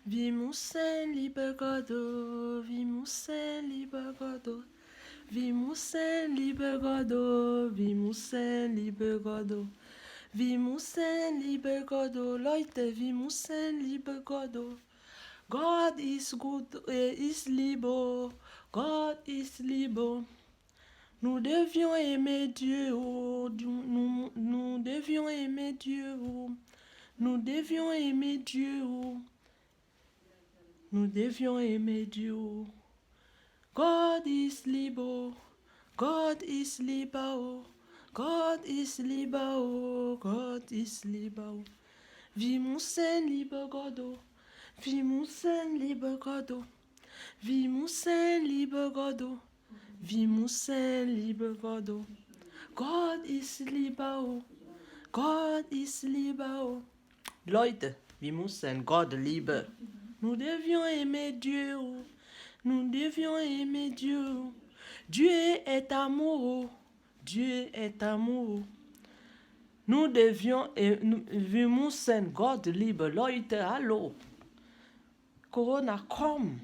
Wir müssen, lieber Gott, oh, wir müssen, lieber Gott, oh. Wir müssen, lieber Gott, oh, wir müssen, lieber Gott, oh. Wir müssen, lieber Gott, oh, Leute, wir müssen, lieber Gott, oh. Gott ist gut, er ist Liebe, Gott ist Liebe. Nous devions aimer Dieu, oh, nous devions aimer Dieu, oh. Nous devions aimer Dieu, oh. Nous devions aimer Dieu. Oh. God is Liebe, God is Liebe, oh. God is Liebe, oh. God is Liebe, oh. Wir müssen, lieber Gott, oh. Wir müssen, lieber Gott, oh. Wir müssen, lieber Gott, oh. Wir müssen, lieber Gott, oh. Gott ist Liebe, oh. Gott ist Liebe, oh. Leute, wir müssen Gott lieben. Nous devions aimer Dieu, oh. Nous devions aimer Dieu. Oh. Dieu est amour, oh. Dieu est amour. Nous devions, wir müssen Gott lieben. Leute, hallo. Corona, komm.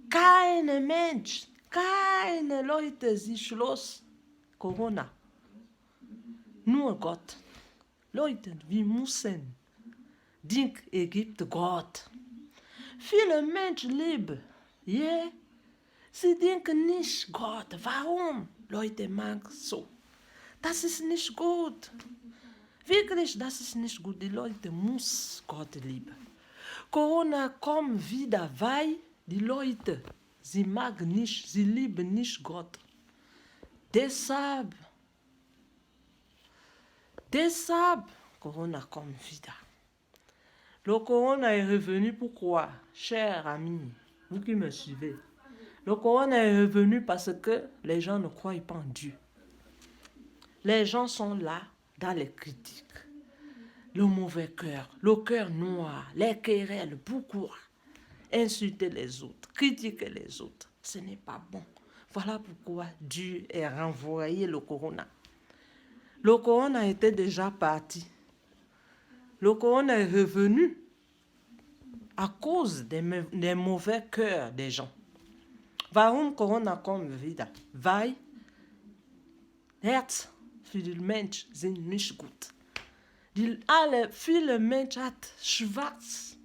Keine Mensch, keine Leute sich los. Corona. Nur Gott. Leute, wir müssen. Denk, er gibt Gott. Viele Menschen leben. Yeah. Sie denken nicht Gott. Warum? Leute machen so. Das ist nicht gut. Wirklich, das ist nicht gut. Die Leute müssen Gott lieben. Corona kommt wieder, weil die Leute, sie mögen nicht, sie lieben nicht Gott. Deshalb, Corona kommt wieder. Le Corona est revenu pourquoi, chers amis, vous qui me suivez? Le Corona est revenu parce que les gens ne croient pas en Dieu. Les gens sont là dans les critiques. Le mauvais cœur, le cœur noir, les querelles, pourquoi? Insulter les autres, critiquer les autres, ce n'est pas bon. Voilà pourquoi Dieu a renvoyé le Corona. Le Corona était déjà parti. Le Corona est revenu à cause des mauvais cœurs des gens. Warum Corona kommt wieder? Weil Herz für die Menschen sind nicht gut. Viele Menschen hat schwarz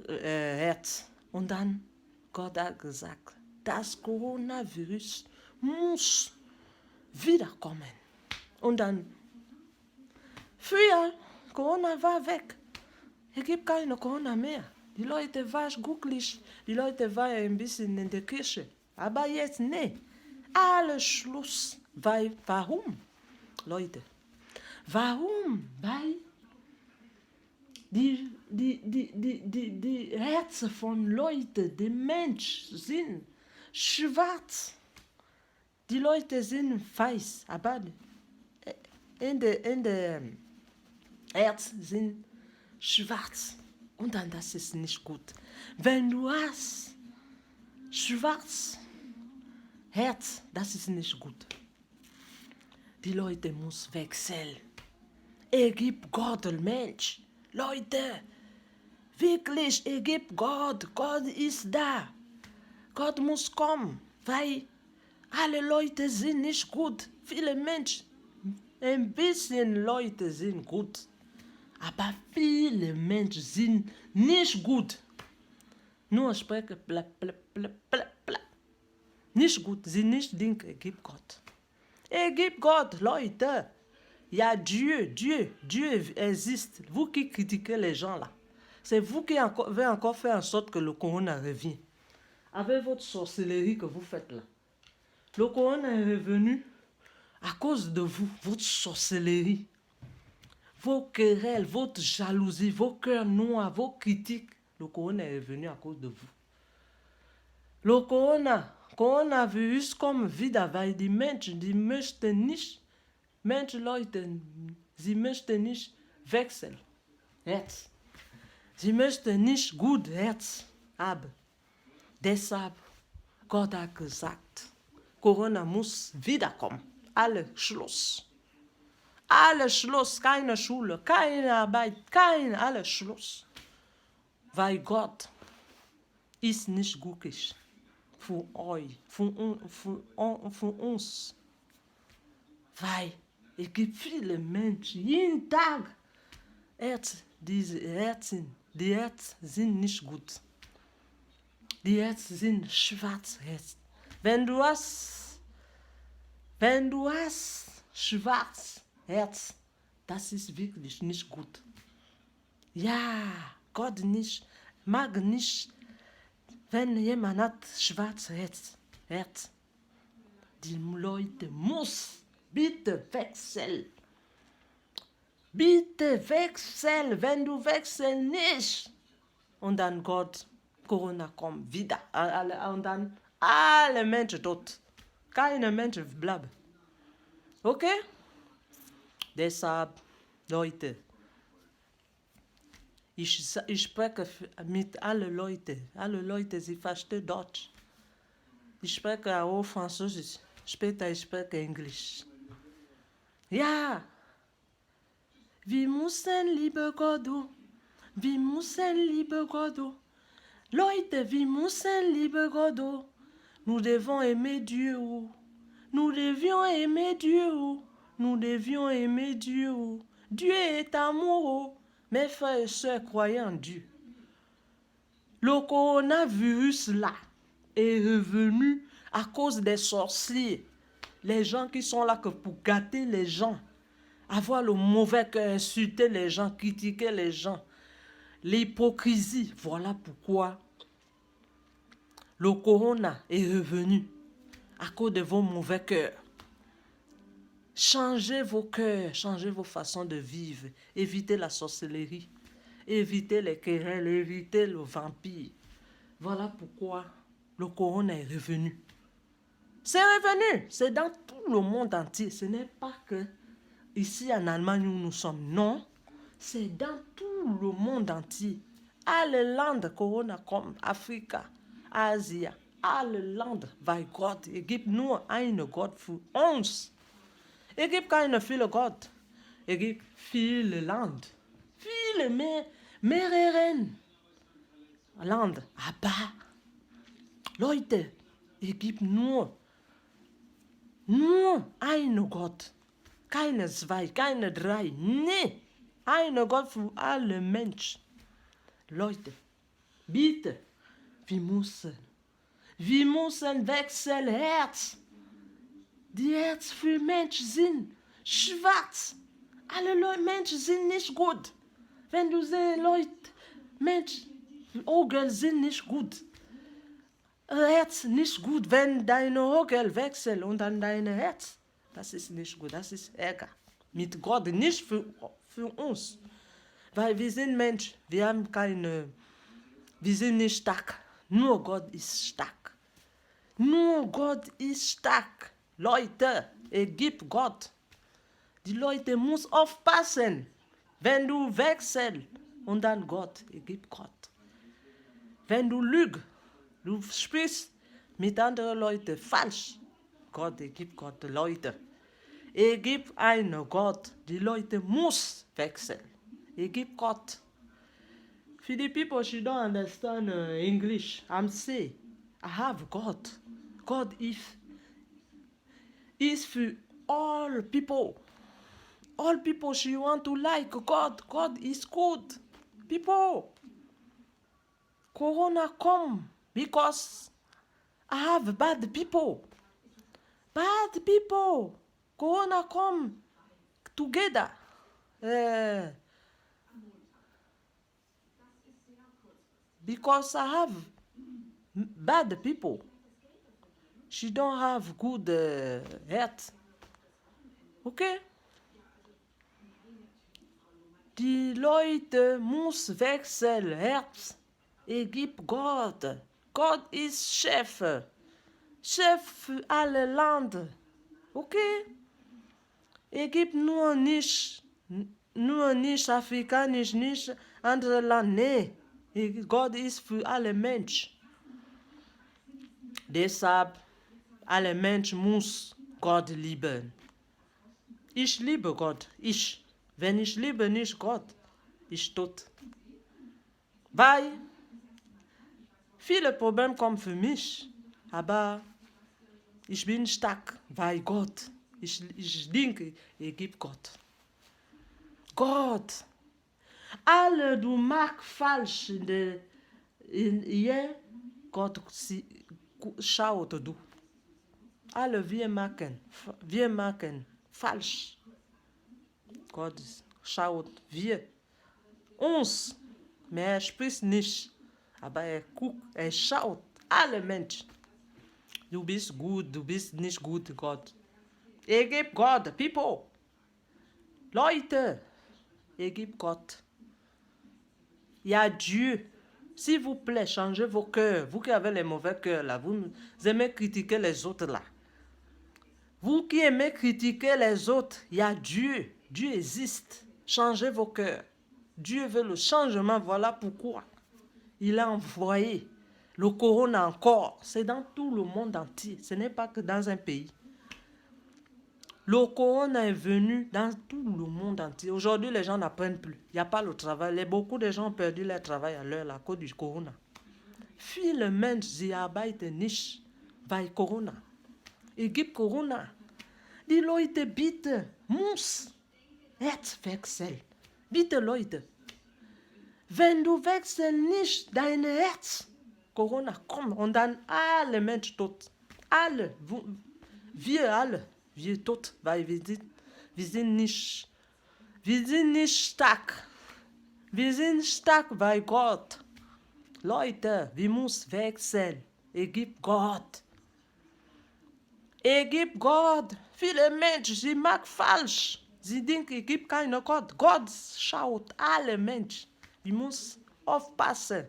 Herz. Und dann Gott hat gesagt, das Coronavirus muss wiederkommen. Und dann, früher, Corona war weg. Es gibt keine Corona mehr. Die Leute waren glücklich, die Leute waren ein bisschen in der Kirche. Aber jetzt, nee. Alles Schluss. Weil, warum, Leute? Warum? Weil die Herzen von Leuten, die Menschen sind schwarz. Die Leute sind weiß, aber in der Herzen sind schwarz. Und dann, das ist nicht gut. Wenn du hast schwarz Herz, das ist nicht gut. Die Leute müssen wechseln. Er gibt Gott ein Mensch. Leute, wirklich, er gibt Gott. Gott ist da. Gott muss kommen, weil alle Leute sind nicht gut. Viele Menschen, ein bisschen Leute sind gut. Aber viele Menschen sind nicht gut. Nur sprechen, bla, bla, bla, bla, bla. Nicht gut, sie nicht denken, er gibt Gott. Er gibt Gott, Leute. Il y a Dieu, Dieu existe. Vous qui critiquez les gens là, c'est vous qui avez encore fait en sorte que le corona revienne. Avec votre sorcellerie que vous faites là. Le corona est revenu à cause de vous, votre sorcellerie. Vos querelles, votre jalousie, vos cœurs noirs, vos critiques. Le corona est revenu à cause de vous. Le Coronavirus kommt wieder, weil die Menschen, die möchten nicht, Leute, sie möchten nicht wechseln. Herz. Sie möchten nicht gut Herz haben. Deshalb, Gott hat gesagt, Corona muss wiederkommen. Alle Schluss. Alle Schluss, keine Schule, keine Arbeit, alles Schluss. weil Gott ist nicht glücklich für euch, für uns. Weil es gibt viele Menschen, jeden Tag, die Herzen sind nicht gut. Die Herzen sind schwarz. Wenn du hast schwarz Herz, das ist wirklich nicht gut. Ja, Gott mag nicht, wenn jemand hat schwarz Herz. Die Leute muss bitte wechseln. Bitte wechsel, wenn du wechselst nicht. Und dann Corona kommt wieder. Und dann alle Menschen tot. Keine Menschen bleiben. Okay? Deshalb, Leute, ich spreche mit allen Leuten. Alle Leute, sie verstehen Deutsch. Ich spreche auch Französisch. Später ich spreche Englisch. Ja. Wir müssen, liebe Gott, wir müssen, liebe Gott, Leute, wir müssen, liebe Gott, nous devons aimer Dieu, nous devions aimer Dieu, nous devions aimer Dieu. Dieu est amour, mes frères et sœurs croyants en Dieu. Le coronavirus là est revenu à cause des sorciers, les gens qui sont là que pour gâter les gens. Avoir le mauvais cœur, insulter les gens, critiquer les gens. L'hypocrisie, voilà pourquoi le corona est revenu à cause de vos mauvais cœurs. Changez vos cœurs, changez vos façons de vivre. Évitez la sorcellerie, évitez les querelles, évitez le vampire. Voilà pourquoi le corona est revenu. C'est revenu, c'est dans tout le monde entier. Ce n'est pas que ici en Allemagne où nous sommes, non. C'est dans tout le monde entier. Alle Länder, Corona comme Afrika, Asie, alle Länder, weil Gott, es gibt nur einen Gott für uns. Es gibt keine viele Gott. Es gibt viele Länder. Viele mehreren Länder. Aber, Leute, es gibt nur einen Gott. Keine zwei, keine drei. Nee. Ein Gott für alle Menschen. Leute, bitte, wir müssen wechseln Herz. Die Herz für Menschen sind schwarz. Alle Menschen sind nicht gut. Wenn du siehst, Leute, Menschen, Augen sind nicht gut. Herz nicht gut, wenn deine Augen wechseln und dann dein Herz. Das ist nicht gut, das ist Ärger. Mit Gott, nicht für uns. Weil wir sind Menschen, wir sind nicht stark. Nur Gott ist stark. Nur Gott ist stark. Leute, es gibt Gott. Die Leute müssen aufpassen, wenn du wechselst und dann Gott, es gibt Gott. Wenn du lügst, du sprichst mit anderen Leuten falsch. Gott, es gibt Gott, Leute. Es gibt einen Gott, die Leute müssen wechseln. Es gibt Gott. For the people who don't understand English, I'm saying, I have God. God is for all people. All people she want to like God. God is good. People. Corona come because I have bad people. Bad people. Corona come together. Because I have bad people. She don't have good health. Okay? Die Leute müssen wechseln Herz. Es gibt Gott. Gott ist Chef. Chef für alle Länder. Okay? Es gibt nur nicht afrikanisch, nicht andere Land. Nee. Gott ist für alle Menschen. Deshalb, alle Menschen müssen Gott lieben. Ich liebe Gott. Wenn ich liebe nicht Gott, ich tot. weil viele Probleme kommen für mich, aber ich bin stark, weil Gott, ich denke, gibt Gott. Gott, alle du machst falsch in ihr, Gott schaut du. Alle wir machen falsch. Gott schaut wir uns, mais spricht nicht, aber guckt, schaut alle Menschen. Du bist gut, du bist nicht gut, Gott. Gibt Gott, people. Leute, gibt Gott. Il y a Dieu. S'il vous plaît, changez vos cœurs. Vous qui avez les mauvais cœurs là, vous aimez critiquer les autres là. Vous qui aimez critiquer les autres, il y a Dieu. Dieu existe. Changez vos cœurs. Dieu veut le changement. Voilà pourquoi il a envoyé le corona encore. C'est dans tout le monde entier. Ce n'est pas que dans un pays. Le corona est venu dans tout le monde entier. Aujourd'hui, les gens n'apprennent plus. Il n'y a pas le travail. Beaucoup de gens ont perdu leur travail à l'heure à cause du corona. Viele Menschen, sie arbeiten nicht, weil Corona. Es gibt Corona. Die Leute, bitte, muss jetzt wechseln. Bitte, Leute. Wenn du wechselst nicht dein Herz, Corona kommt und dann alle Menschen tot. Alle, wir alle. Wir tot, weil wir sind nicht stark. Wir sind stark bei Gott. Leute, wir müssen wechseln. Es gibt Gott. Es gibt Gott. Viele Menschen, sie machen falsch. Sie denken, es gibt keinen Gott. Gott schaut alle Menschen. Wir müssen aufpassen.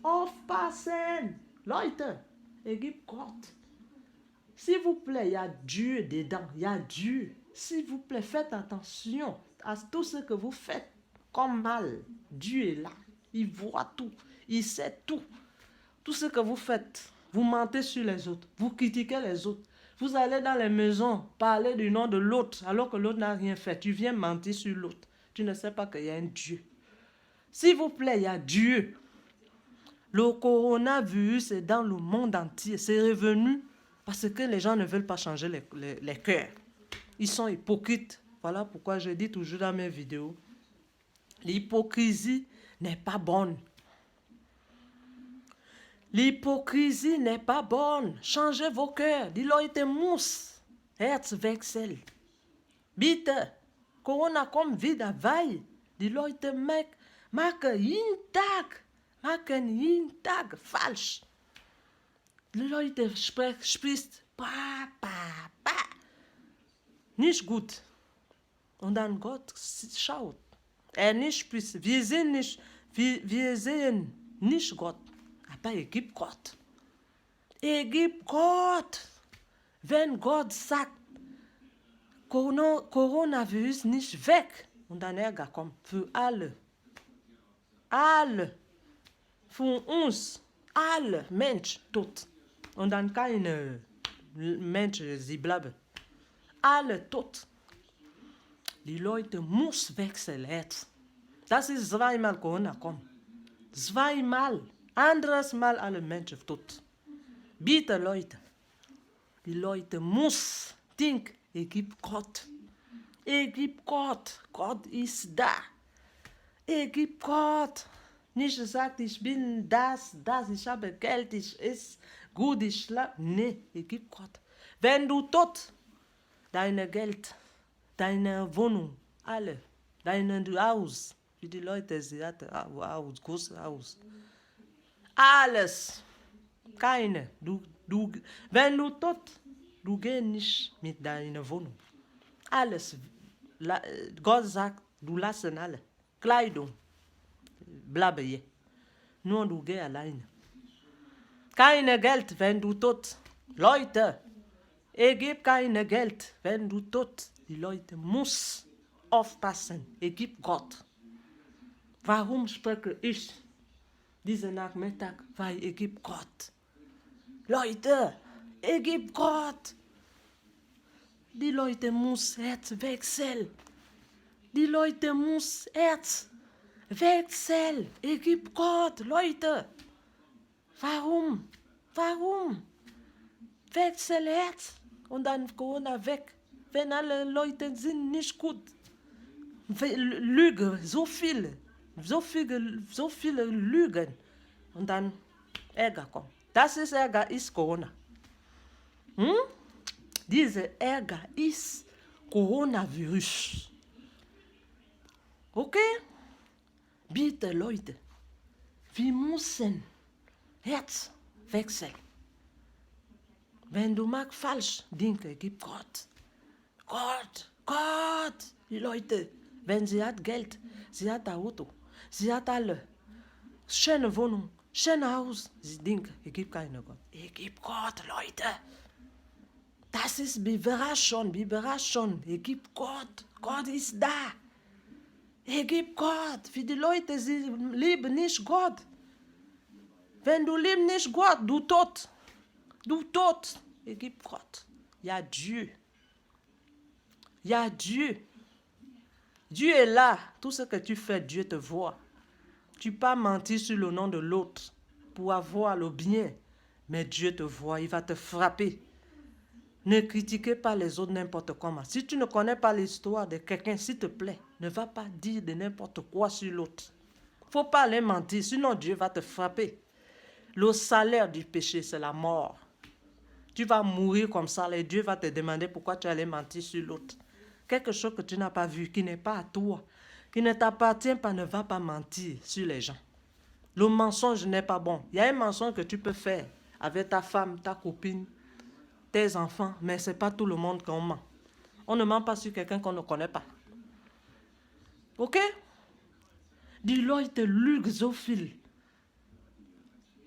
Aufpassen. Leute, es gibt Gott. S'il vous plaît, il y a Dieu dedans, il y a Dieu. S'il vous plaît, faites attention à tout ce que vous faites comme mal. Dieu est là, il voit tout, il sait tout. Tout ce que vous faites, vous mentez sur les autres, vous critiquez les autres. Vous allez dans les maisons parler du nom de l'autre alors que l'autre n'a rien fait. Tu viens mentir sur l'autre. Tu ne sais pas qu'il y a un Dieu. S'il vous plaît, il y a Dieu. Le coronavirus est dans le monde entier. C'est revenu parce que les gens ne veulent pas changer les cœurs. Ils sont hypocrites. Voilà pourquoi je dis toujours dans mes vidéos, l'hypocrisie n'est pas bonne. L'hypocrisie n'est pas bonne. Changez vos cœurs. Die Leute muss Herzwechsel. Bitte, Corona kommt wieder, weil die Leute machen jeden Tag falsch. Die Leute sprechen nicht gut. Und dann Gott schaut. Nicht spricht. Wir sehen nicht Gott. Aber es gibt Gott. Es gibt Gott. Wenn Gott sagt, Coronavirus nicht weg. Und dann Ärger kommt für alle. Alle. Für uns. Alle Menschen tot. Und dann keine Menschen, sie bleiben. Alle tot. Die Leute müssen wechseln jetzt. Das ist zweimal Corona kommt. Zweimal. Anderes Mal alle Menschen tot. Bitte Leute. Die Leute müssen denken, es gibt Gott. Es gibt Gott. Gott ist da. Es gibt Gott. Nicht sagt, ich bin das, ich habe Geld, ich esse gut, ich schlafe. Nee, es gibt Gott. Wenn du tot, dein Geld, deine Wohnung, alle, dein Haus, wie die Leute sagen, Haus, großes Haus. Alles. Keine. Wenn du tot, du gehst nicht mit deiner Wohnung. Alles. Gott sagt, du lassen alle. Kleidung. Bleibe hier. Nur du gehst alleine. Keine Geld, wenn du tot. Leute, es gibt kein Geld, wenn du tot. Die Leute müssen aufpassen. Es gibt Gott. Warum spreche ich diesen Nachmittag? Weil es gibt Gott. Leute, es gibt Gott. Die Leute müssen jetzt wechseln. Die Leute müssen jetzt Wechsel, gib Gott, Leute. Warum? Warum? Wechsel jetzt und dann Corona weg. Wenn alle Leute sind nicht gut. Lüge, so viele Lügen. Und dann Ärger kommt. Das ist Ärger, ist Corona. Dieser Ärger ist Coronavirus. Okay? Bitte Leute, wir müssen jetzt wechseln. Wenn du magst falsch denken, gib Gott. Gott. Die Leute, wenn sie hat Geld, sie hat ein Auto, sie hat alle. Schöne Wohnung, schönes Haus. Sie denken, ich gebe keinen Gott. Ich gebe Gott, Leute. Das ist Überraschung. Ich gebe Gott. Gott ist da. Ich gebe Gott. Für die Leute, sie lieben nicht Gott. Wenn du liebst nicht Gott, du tot. Ich gebe Gott. Ja, Dieu. Dieu est là. Tout ce que tu fais, Dieu te voit. Tu peux pas mentir sur le nom de l'autre pour avoir le bien. Mais Dieu te voit, il va te frapper. Ne critiquez pas les autres n'importe comment. Si tu ne connais pas l'histoire de quelqu'un, s'il te plaît, ne va pas dire de n'importe quoi sur l'autre. Il ne faut pas aller mentir, sinon Dieu va te frapper. Le salaire du péché, c'est la mort. Tu vas mourir comme ça, et Dieu va te demander pourquoi tu allais mentir sur l'autre. Quelque chose que tu n'as pas vu, qui n'est pas à toi, qui ne t'appartient pas, ne va pas mentir sur les gens. Le mensonge n'est pas bon. Il y a un mensonge que tu peux faire avec ta femme, ta copine, tes enfants, mais ce n'est pas tout le monde qu'on ment. On ne ment pas sur quelqu'un qu'on ne connaît pas. Ok? Die Leute lügen so viel.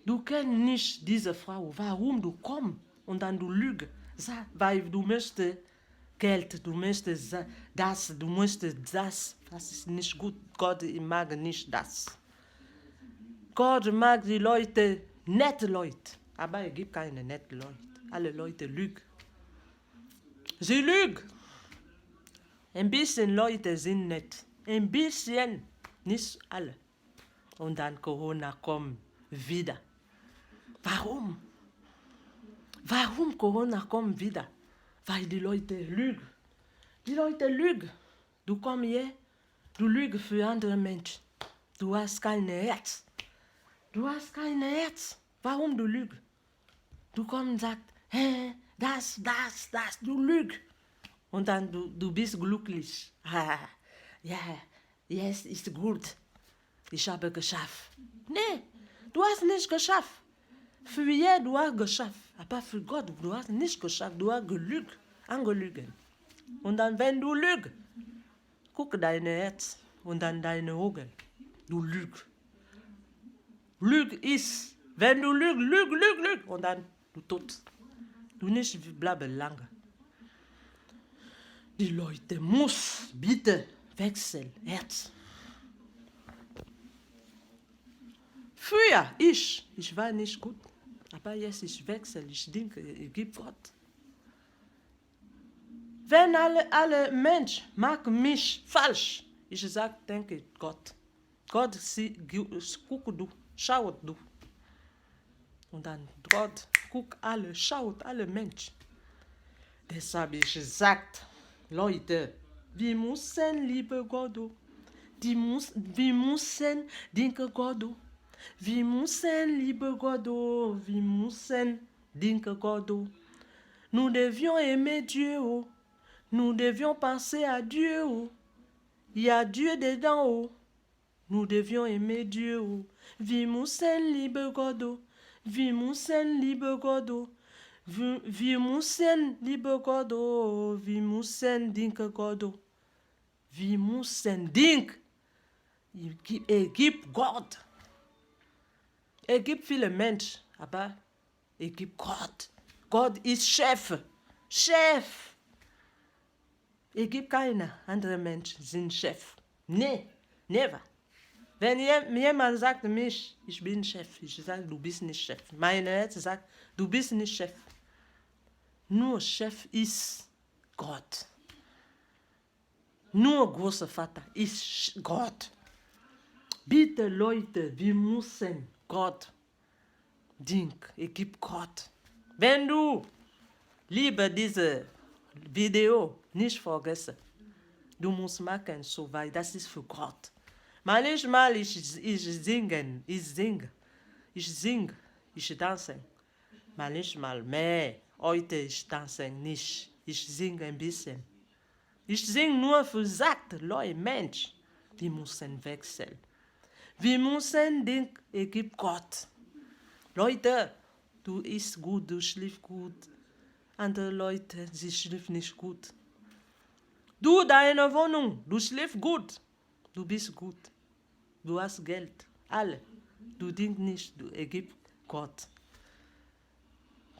Du kennst nicht diese Frau. Warum du kommst und dann du lügst? Weil du möchtest Geld, du möchtest das, du möchtest das. Das ist nicht gut. Gott mag nicht das. Gott mag die Leute, nette Leute. Aber gibt keine nette Leute. Alle Leute lügen. Sie lügen. Ein bisschen Leute sind nett. Ein bisschen. Nicht alle. Und dann Corona kommt wieder. Warum? Warum Corona kommt wieder? Weil die Leute lügen. Die Leute lügen. Du kommst hier, du lügst für andere Menschen. Du hast kein Herz. Warum du lügst? Du kommst und sagst, hey, das, du lügst. Und dann du bist glücklich. Ja, jetzt ist gut. Ich habe geschafft. Nee, du hast nicht geschafft. Für ihr, du hast geschafft. Aber für Gott, du hast nicht geschafft. Du hast angelügen. Und dann, wenn du lügst, guck dein Herz und dann deine Augen. Du lügst. Lüg ist, wenn du lügst, und dann du tot. Du nicht bleiben lange. Die Leute muss bitte wechseln, Herz. Früher, ich war nicht gut, aber jetzt ich wechsle, ich denke, ich gebe Gott. Wenn alle Menschen mag mich falsch, ich sage, denke Gott. Gott guck du, schaut du. Und dann Gott schaut alle Menschen. Deshalb ich gesagt, Leute, wir müssen lieben Gott. Wir müssen denken Gott. Wir müssen lieben Gott. Wir müssen denken Gott. Nous devions aimer Dieu. Nous devions penser à Dieu. Il y a Dieu dedans. Nous devions aimer Dieu. Wir müssen lieben Gott. Wir müssen lieben Gott. Wir müssen lieben Gott. Wir müssen denken Gott. Wir müssen denken. Es gibt Gott. Es gibt viele Menschen, aber es gibt Gott. Gott ist Chef. Chef. Es gibt keine anderen Menschen, sind Chef. Nee, never. Wenn jemand sagt mich, ich bin Chef, ich sage, du bist nicht Chef. Mein Herz sagt, du bist nicht Chef. Nur Chef ist Gott. Nur großer Vater ist Gott. Bitte Leute, wir müssen Gott ich gebe Gott. Wenn du lieber diese Video nicht vergessen, du musst machen so, weil das ist für Gott. Manchmal ich singe, ich tanze. Manchmal mehr. Heute ich tanze nicht. Ich singe ein bisschen. Ich singe nur für sagte Leute, Mensch, die müssen wechseln. Wir müssen denken, es gibt Gott. Leute, du isst gut, du schläfst gut. Andere Leute, sie schlafen nicht gut. Du, deine Wohnung, du schläfst gut. Du bist gut. Du hast Geld. Alle. Du denkst nicht, es gibt Gott.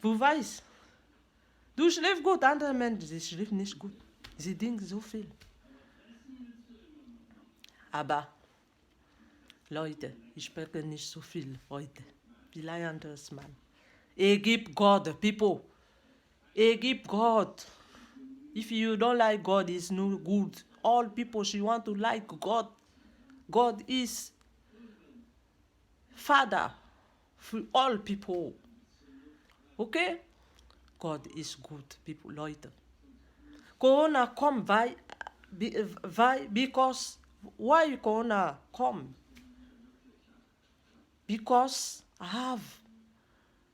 Du weißt, du schläfst gut, andere Menschen, sie schlafen nicht gut. Sie denken so viel. Aber, Leute, ich spreche nicht so viel heute. Vielleicht anderes Mal. Es gibt Gott, people. Es gibt Gott. If you don't like God, it's no good. All people should want to like God. God is Father for all people. Okay? God is good, people, Leute. Corona come by because why Corona come? Because I have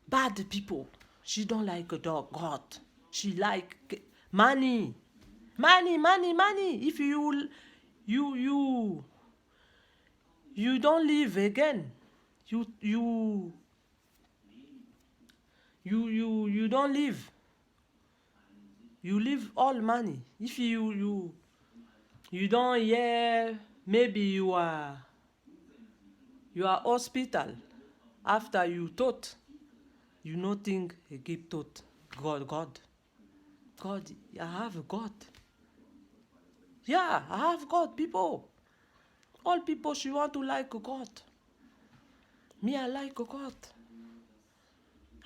bad people. She don't like God. She like money. If you don't live again. You don't live. You live all money. If you don't hear, maybe you are hospital after you thought. You no think he give thought. God, I have God. Yeah, I have God, people. All people should want to like God. Me, I like God.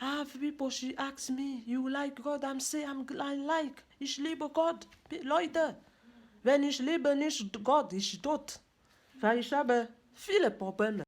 I have people, she asks me, you like God? I like. Ich liebe Gott. Leute, wenn ich liebe nicht Gott, ich tot. Weil ich habe viele Probleme.